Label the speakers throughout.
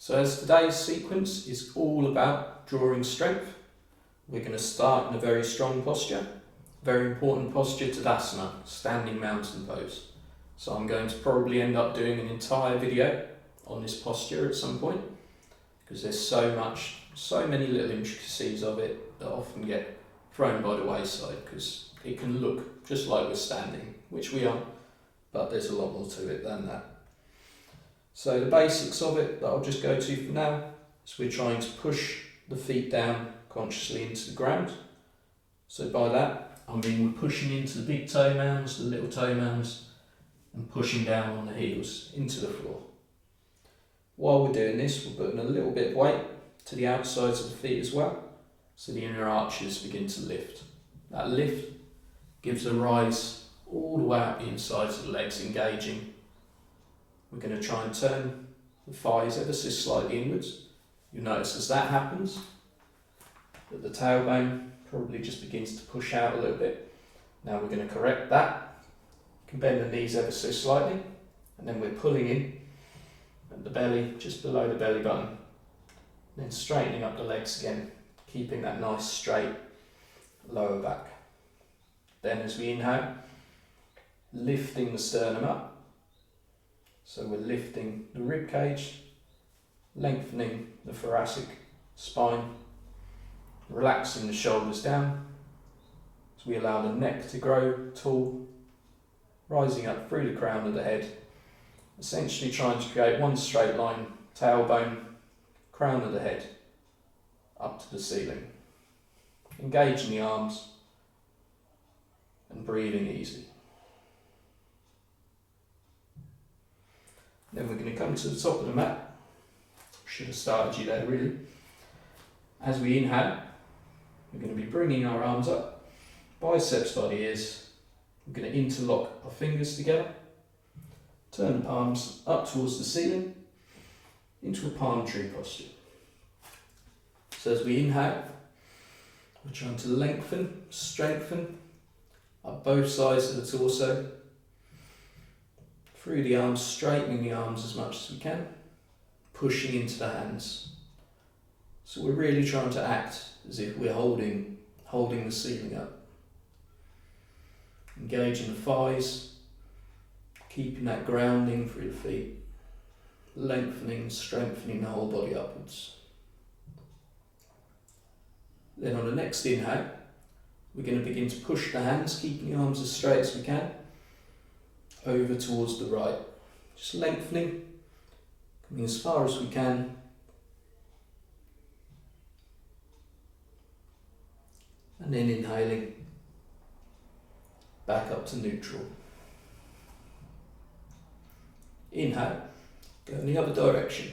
Speaker 1: So as today's sequence is all about drawing strength, we're going to start in a very strong posture. Very important posture, Tadasana, standing mountain pose. So I'm going to probably end up doing an entire video on this posture at some point, because there's so many little intricacies of it that often get thrown by the wayside, because it can look just like we're standing, which we are, but there's a lot more to it than that. So the basics of it that I'll just go to for now is we're trying to push the feet down consciously into the ground. So by that, I mean we're pushing into the big toe mounds, the little toe mounds, and pushing down on the heels into the floor. While we're doing this, we're putting a little bit of weight to the outsides of the feet as well, so the inner arches begin to lift. That lift gives a rise all the way up the insides of the legs, engaging. We're going to try and turn the thighs ever so slightly inwards. You'll notice as that happens that the tailbone probably just begins to push out a little bit. Now we're going to correct that. You can bend the knees ever so slightly, and then we're pulling in at the belly, just below the belly button, then straightening up the legs again, keeping that nice straight lower back. Then as we inhale, lifting the sternum up. So we're lifting the rib cage, lengthening the thoracic spine, relaxing the shoulders down. So we allow the neck to grow tall, rising up through the crown of the head, essentially trying to create one straight line, tailbone, crown of the head, up to the ceiling. Engaging the arms and breathing easy. Then we're going to come to the top of the mat. Should have started you there really. As we inhale, we're going to be bringing our arms up, biceps by the ears. We're going to interlock our fingers together, turn the palms up towards the ceiling into a palm tree posture. So as we inhale, we're trying to lengthen, strengthen up both sides of the torso, through the arms, straightening the arms as much as we can, pushing into the hands. So we're really trying to act as if we're holding the ceiling up. Engaging the thighs, keeping that grounding through the feet, lengthening, strengthening the whole body upwards. Then on the next inhale, we're going to begin to push the hands, keeping the arms as straight as we can, over towards the right. Just lengthening, coming as far as we can. And then inhaling, back up to neutral. Inhale, go in the other direction.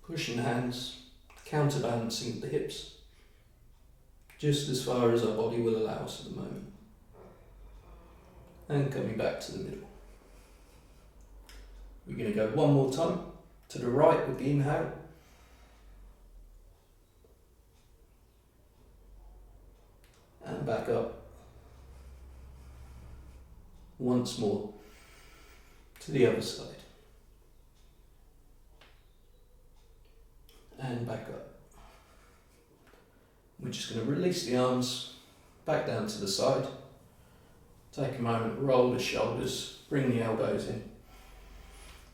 Speaker 1: Pushing the hands, counterbalancing the hips, just as far as our body will allow us at the moment. And coming back to the middle. We're going to go one more time to the right with the inhale. And back up. Once more to the other side. And back up. We're just going to release the arms back down to the side. Take a moment, roll the shoulders, bring the elbows in.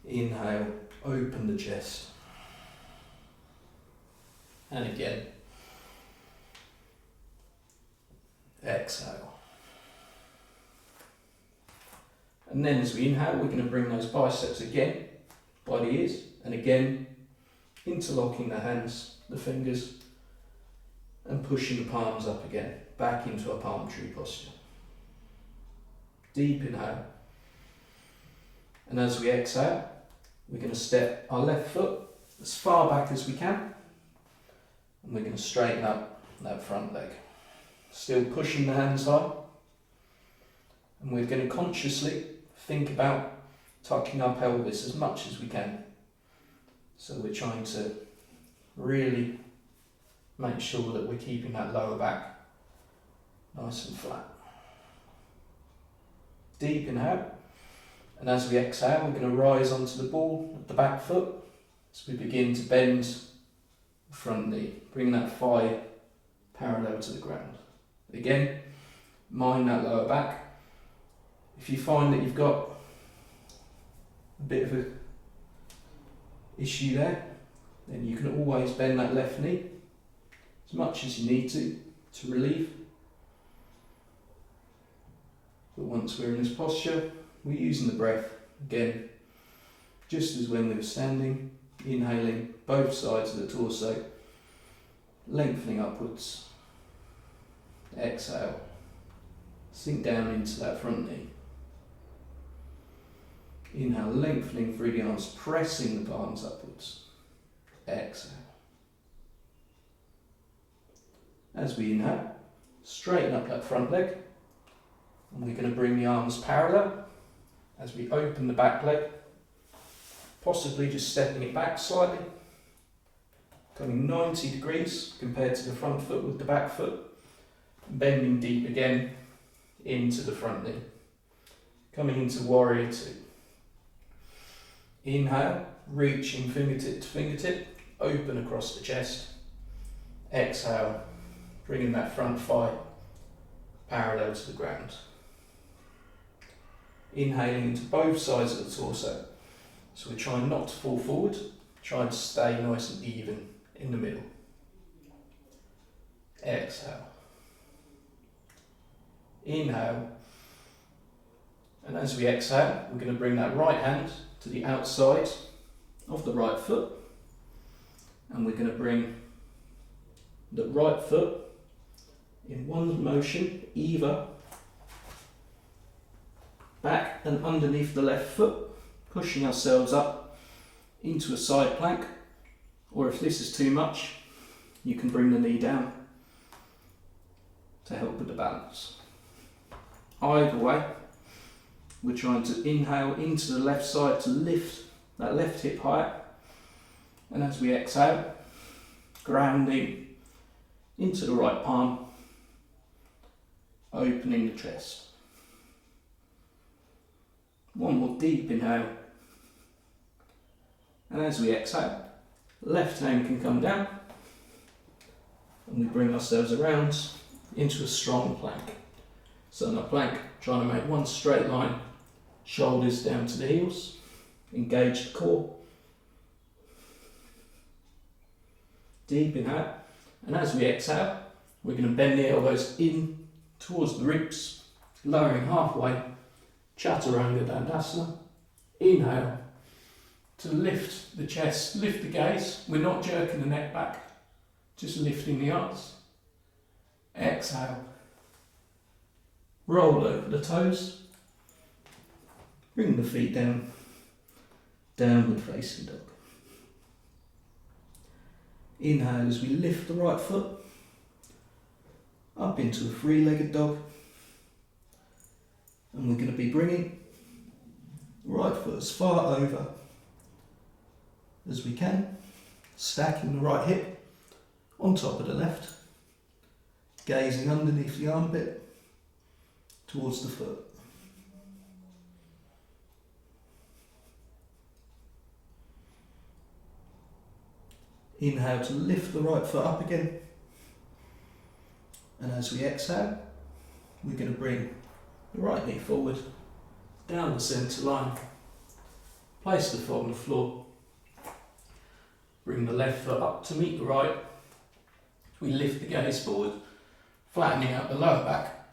Speaker 1: Inhale, open the chest. And again. Exhale. And then as we inhale, we're going to bring those biceps again by the ears, and again interlocking the hands, the fingers, and pushing the palms up again, back into a palm tree posture. Deep inhale. And as we exhale, we're going to step our left foot as far back as we can, and we're going to straighten up that front leg. Still pushing the hands high, and we're going to consciously think about tucking our pelvis as much as we can. So we're trying to really make sure that we're keeping that lower back nice and flat. Deep inhale, and as we exhale, we're going to rise onto the ball of the back foot, as we begin to bend the front knee, bringing that thigh parallel to the ground. Again, mind that lower back. If you find that you've got a bit of an issue there, then you can always bend that left knee as much as you need to relieve. But once we're in this posture, we're using the breath again, just as when we were standing, inhaling both sides of the torso, lengthening upwards. Exhale, sink down into that front knee. Inhale, lengthening through the arms, pressing the palms upwards. Exhale. As we inhale, straighten up that front leg, and we're going to bring the arms parallel as we open the back leg, possibly just stepping it back slightly, coming 90 degrees compared to the front foot with the back foot, bending deep again into the front knee, coming into warrior two. Inhale, reaching fingertip to fingertip, open across the chest. Exhale, bringing that front thigh parallel to the ground. Inhaling into both sides of the torso. So we're trying not to fall forward, trying to stay nice and even in the middle. Exhale. Inhale. And as we exhale, we're going to bring that right hand to the outside of the right foot. And we're going to bring the right foot in one motion, either back and underneath the left foot, pushing ourselves up into a side plank, or if this is too much, you can bring the knee down to help with the balance. Either way, we're trying to inhale into the left side to lift that left hip higher, and as we exhale, grounding into the right palm, opening the chest. One more deep inhale, and as we exhale, left hand can come down, and we bring ourselves around into a strong plank. So in a plank, trying to make one straight line, shoulders down to the heels, engage the core. Deep inhale, and as we exhale, we're going to bend the elbows in towards the ribs, lowering halfway, Chaturanga Tadasana. Inhale to lift the chest, lift the gaze. We're not jerking the neck back, just lifting the arms. Exhale. Roll over the toes. Bring the feet down. Downward facing dog. Inhale as we lift the right foot up into a three-legged dog. And we're going to be bringing the right foot as far over as we can, stacking the right hip on top of the left, gazing underneath the armpit towards the foot. Inhale to lift the right foot up again, and as we exhale, we're going to bring the right knee forward, down the centre line, place the foot on the floor, bring the left foot up to meet the right, we lift the gaze forward, flattening out the lower back.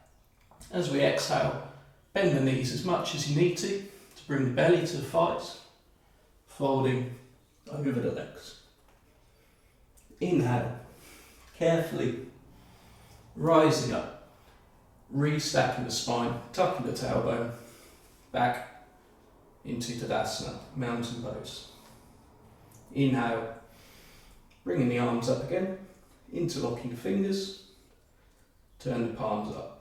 Speaker 1: As we exhale, bend the knees as much as you need to bring the belly to the thighs, folding over the legs. Inhale, carefully rising up, restacking the spine, tucking the tailbone back into Tadasana, mountain pose. Inhale, bringing the arms up again, interlocking the fingers, turn the palms up.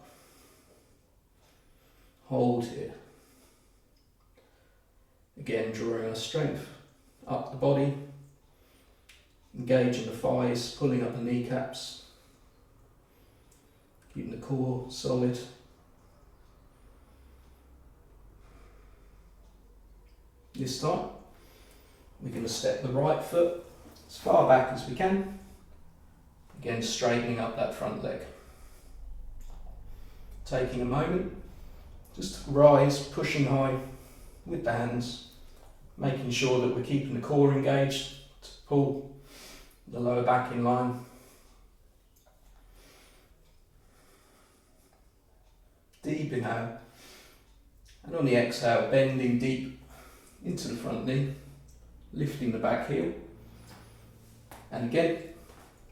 Speaker 1: Hold here. Again, drawing our strength up the body, engaging the thighs, pulling up the kneecaps, keeping the core solid. This time, We're going to step the right foot as far back as we can. Again, straightening up that front leg. Taking a moment, just to rise, pushing high with the hands, making sure that we're keeping the core engaged to pull the lower back in line. Deep inhale, and on the exhale, bending deep into the front knee, lifting the back heel, and again,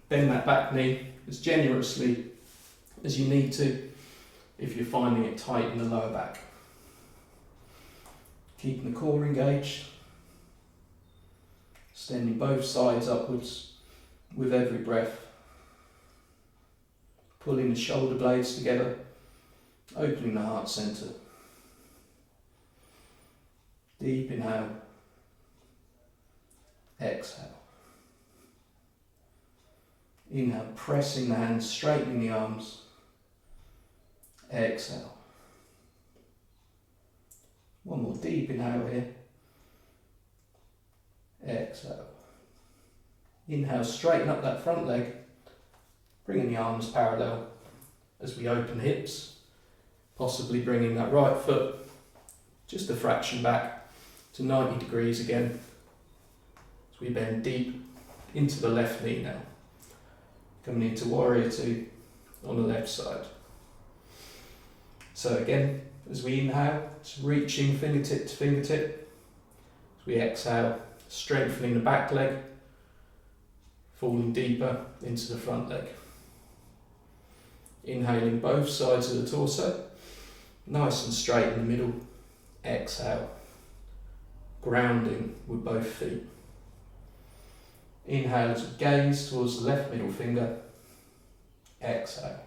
Speaker 1: bend that back knee as generously as you need to if you're finding it tight in the lower back. Keeping the core engaged, extending both sides upwards with every breath, pulling the shoulder blades together, opening the heart centre. Deep inhale, exhale. Inhale, pressing the hands, straightening the arms. Exhale. One more deep inhale here. Exhale. Inhale, straighten up that front leg, bringing the arms parallel as we open hips, possibly bringing that right foot just a fraction back to 90 degrees again as we bend deep into the left knee now. Coming into warrior two on the left side. So again, as we inhale, it's reaching fingertip to fingertip. As we exhale, strengthening the back leg, falling deeper into the front leg. Inhaling both sides of the torso, nice and straight in the middle. Exhale, grounding with both feet. Inhale as we gaze towards the left middle finger. Exhale.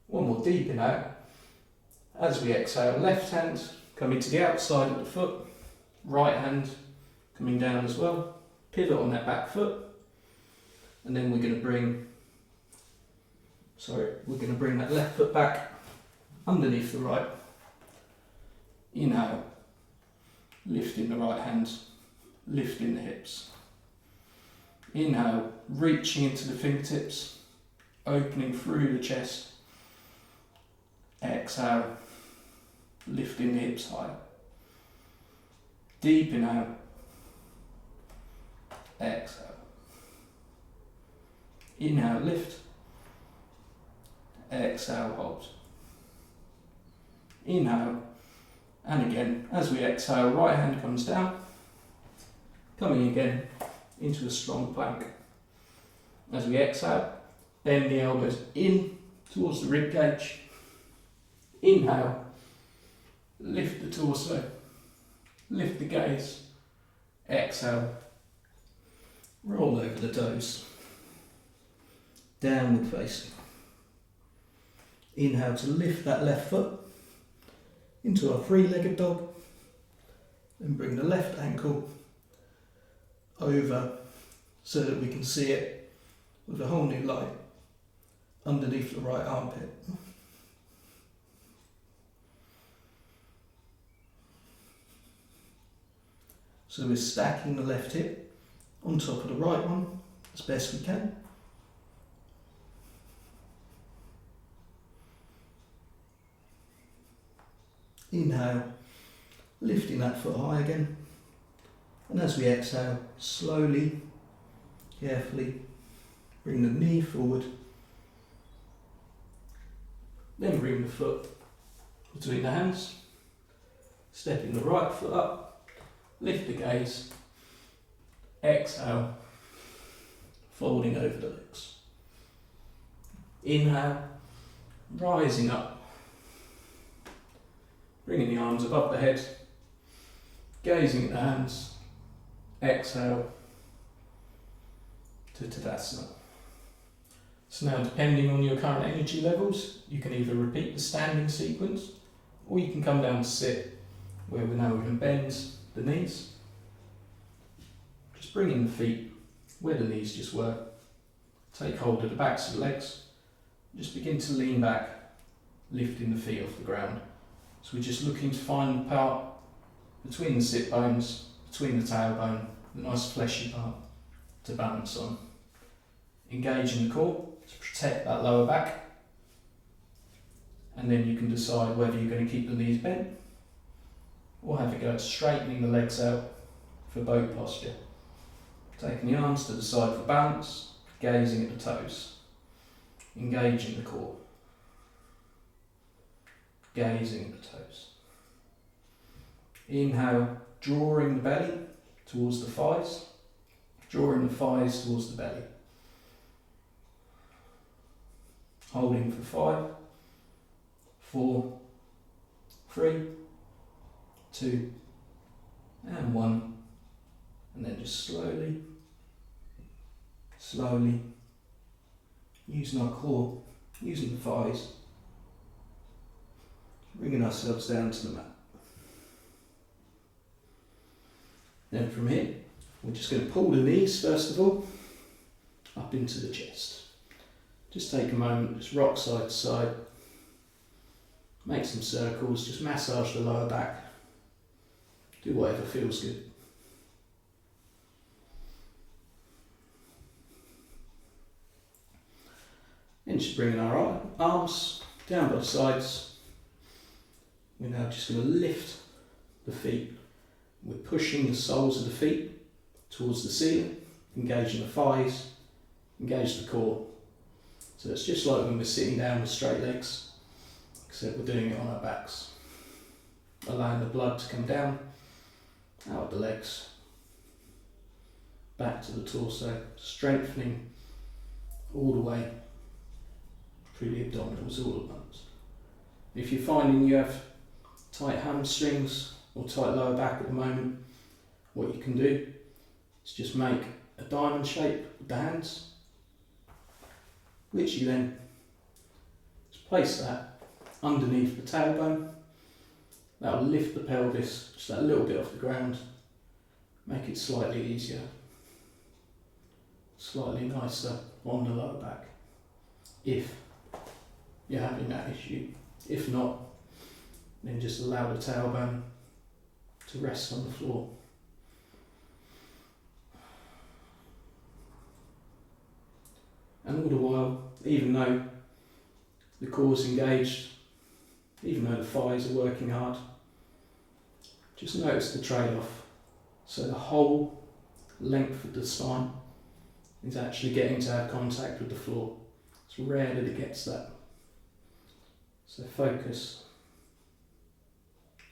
Speaker 1: One more deep inhale. As we exhale, left hand coming to the outside of the foot, right hand coming down as well. Pivot on that back foot, and then we're going to bring that left foot back underneath the right. Inhale, lifting the right hand, lifting the hips. Inhale, reaching into the fingertips, opening through the chest. Exhale, lifting the hips higher. Deep inhale. Exhale. Inhale, lift. Exhale, hold. Inhale, and again, as we exhale, right hand comes down, coming again into a strong plank. As we exhale, bend the elbows in towards the rib cage. Inhale, lift the torso, lift the gaze. Exhale, roll over the toes, downward facing. Inhale to lift that left foot into our three-legged dog, and bring the left ankle over so that we can see it with a whole new light underneath the right armpit. So we're stacking the left hip on top of the right one as best we can. Inhale, lifting that foot high again. And as we exhale, slowly, carefully, bring the knee forward. Then bring the foot between the hands, stepping the right foot up. Lift the gaze, exhale, folding over the legs. Inhale, rising up, bringing the arms above the head, gazing at the hands. Exhale to Tadasana. So now, depending on your current energy levels, you can either repeat the standing sequence, or you can come down to sit, where we can bend the knees, just bringing the feet where the knees just were. Take hold of the backs of the legs, just begin to lean back, lifting the feet off the ground. So we're just looking to find the part between the sit bones between the tailbone, the nice fleshy part to balance on. Engaging the core to protect that lower back, and then you can decide whether you're going to keep the knees bent or have a go at straightening the legs out for boat posture. Taking the arms to the side for balance, gazing at the toes, engaging the core, gazing at the toes. Inhale, drawing the belly towards the thighs, drawing the thighs towards the belly. Holding for 5, 4, 3, 2, and 1. And then just slowly, using our core, using the thighs, bringing ourselves down to the mat. Then from here, we're just going to pull the knees first of all, up into the chest. Just take a moment, just rock side to side, make some circles, just massage the lower back, do whatever feels good. Then just bringing our arms down by the sides. We're now just going to lift the feet. We're pushing the soles of the feet towards the ceiling, engaging the thighs, engage the core. So it's just like when we're sitting down with straight legs, except we're doing it on our backs. Allowing the blood to come down, out of the legs, back to the torso, strengthening all the way through the abdominals all at once. If you're finding you have tight hamstrings or tight lower back at the moment, what you can do is just make a diamond shape with the hands, which you then just place that underneath the tailbone. That will lift the pelvis just a little bit off the ground, make it slightly easier, slightly nicer on the lower back, if you're having that issue. If not, then just allow the tailbone to rest on the floor. And all the while, even though the core's engaged, even though the thighs are working hard, just notice the trade-off. So the whole length of the spine is actually getting to have contact with the floor. It's rare that it gets that. So focus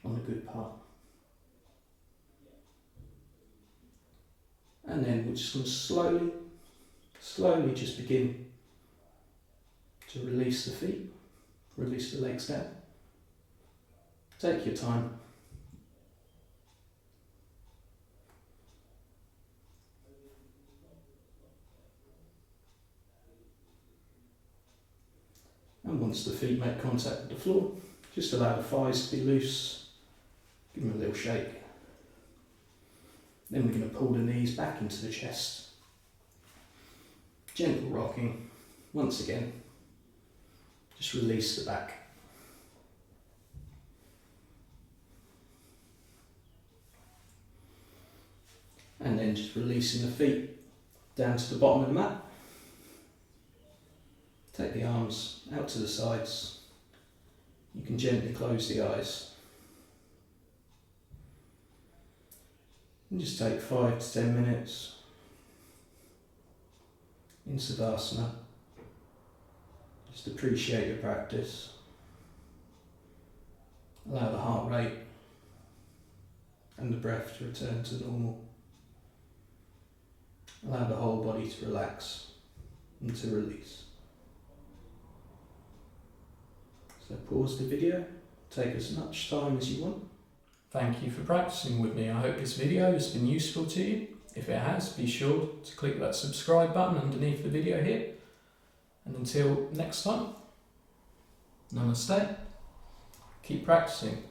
Speaker 1: on the good part. And then we're just going to slowly just begin to release the feet, release the legs down. Take your time. And once the feet make contact with the floor, just allow the thighs to be loose, give them a little shake. Then we're going to pull the knees back into the chest. Gentle rocking. Once again, just release the back. And then just releasing the feet down to the bottom of the mat. Take the arms out to the sides. You can gently close the eyes. And just take 5 to 10 minutes in Savasana. Just appreciate your practice. Allow the heart rate and the breath to return to normal. Allow the whole body to relax and to release. So pause the video, take as much time as you want. Thank you for practicing with me. I hope this video has been useful to you. If it has, be sure to click that subscribe button underneath the video here. And until next time, namaste. Keep practicing.